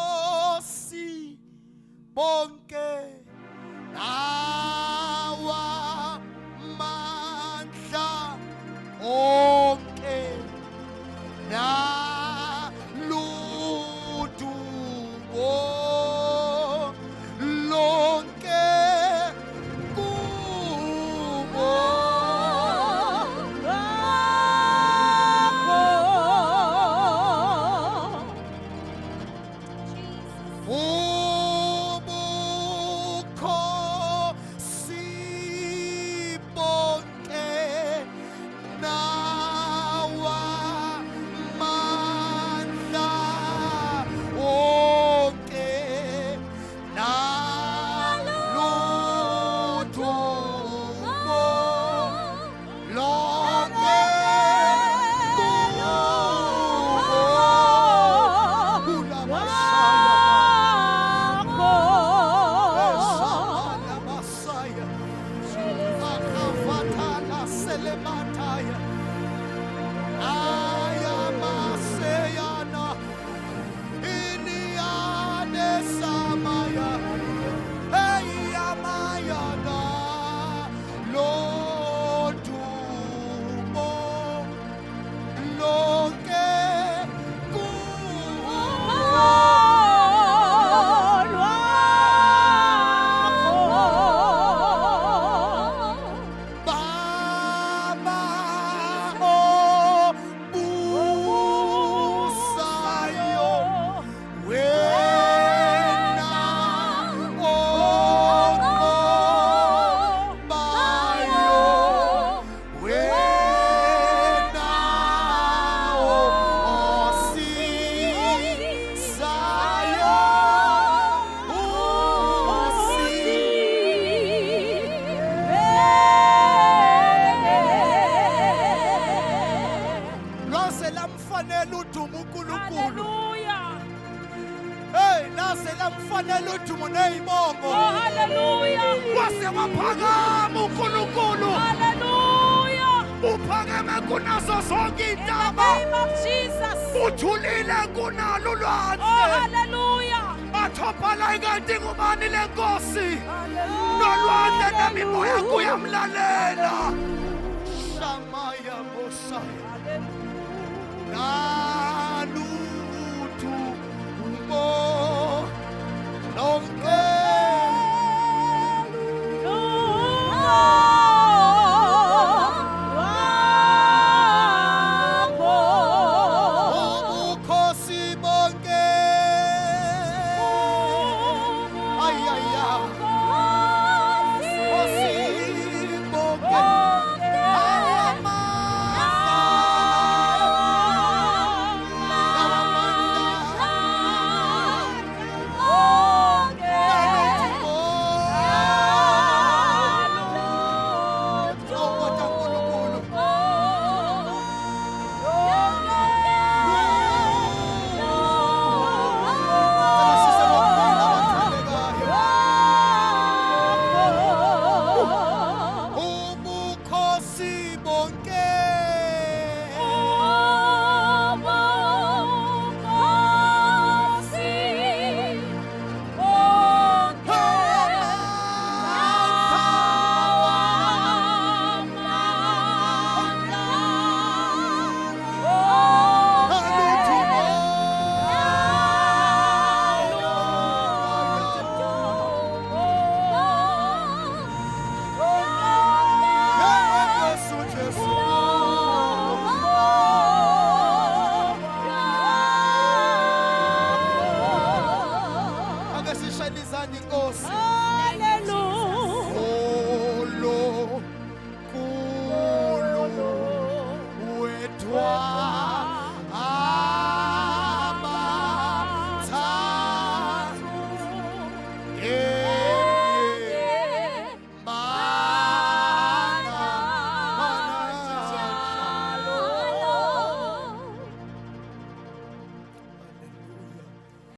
ubukhosi bonke nawa mandla onke naludumo lonke kubo ubukhosi bonke nawa mandla onke naludumo lonke kubo ulamashaya Eshamana Masaya Makavatala Selemataya Ayamaseyana Iniane Samaya Eyamayana Lodumo Lonke Kubo Baba obusayo wena obayo wena osisayo lase lamfanele udumo uNkulunkulu hey lase lamfanele udumo nezibongo wase waphakama uNkulunkulu uphakeme kunazo zonke intaba uthulile kunalo ulwandle athophala kanti ngubani lenkosi nolwandle nemimoya kuyamlalela Shamaya Mosaya